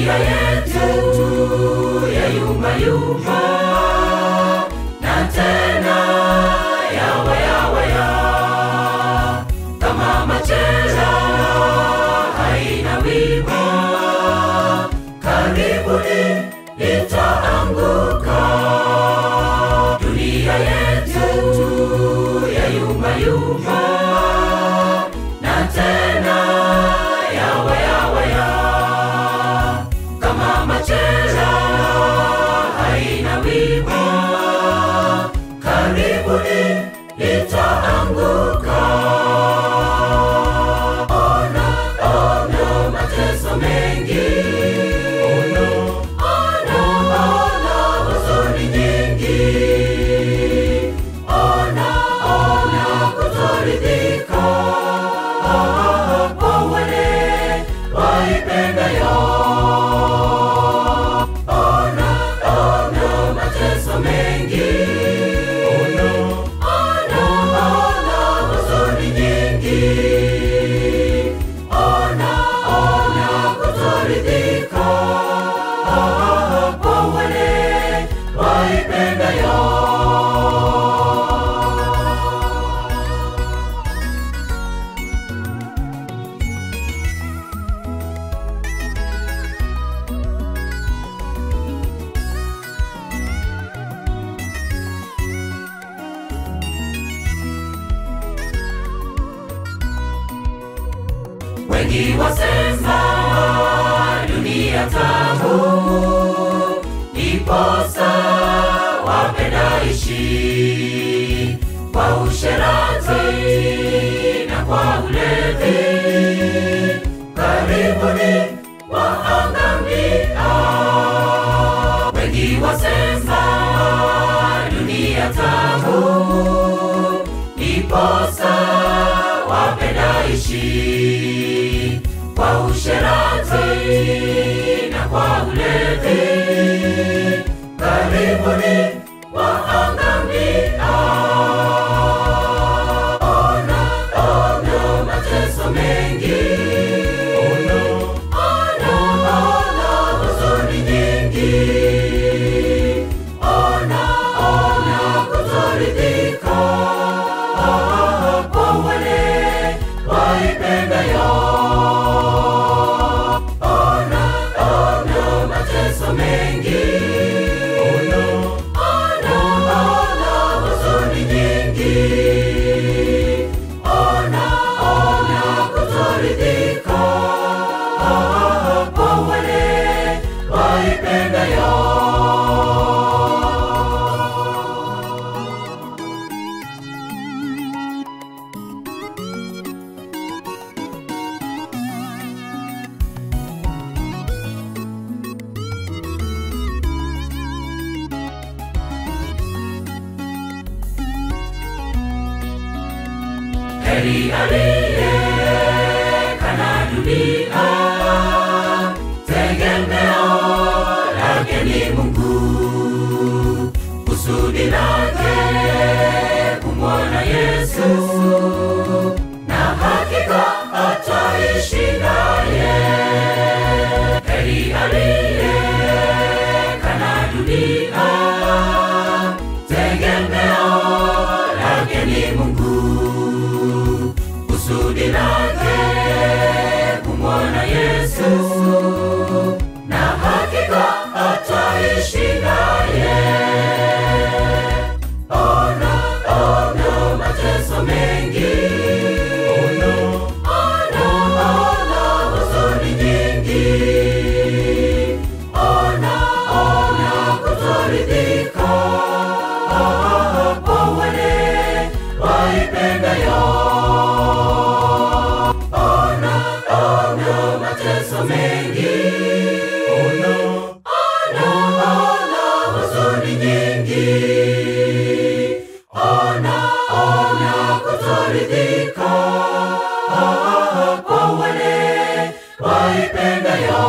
dunia yetu ya yumba yumba, na tena yawa yawa ya kama machela haina wima, karibuni itaanguka. Dunia yetu ya yumba yumba, na tena yawa yawa ya kama machela haina wima, karibuni itaanguka. Ona, ona mateso mengi, ona, ona, ona huzuni nyingi, ona, ona kutoridhika kwa wale waipendayo. Ona, ona mateso mengi, ona, ona, ona huzuni nyingi, ona, ona kutoridhika kwa wale waipendayo. Wengi wasema dunia tamu, iposa wapenda ishi kwa usherati na kwa ulevi, karibuni waangamia. Wengi wasema dunia tamu, iposa wapenda ishi kwa usherati na kwa ulevi, karibuni waangamia. Ona, ona mateso mengi, ona, ona, ona huzuni nyingi, ona, ona kutoridhika kwa wale waipendayo. Ona, ona mateso mengi, ona, ona, ona huzuni nyingi, ona, ona kutoridhika kwa wale waipendayo. Heri aliyekana dunia, tegemeo lake ni Mungu, kusudi lake kumwona Yesu, na hakika ataishi naye. Heri aliyekana dunia, tegemeo lake ni Mungu, kusudi lake kumwona Yesu, na hakika ataishi naye. Ona, ona mateso mengi, ona, ona, ona huzuni nyingi, ona, ona kutoridhika kwa wale waipendayo. Ona, ona mateso mengi, ona, ona, ona huzuni nyingi, ona, ona kutoridhika kwa wale waipendayo.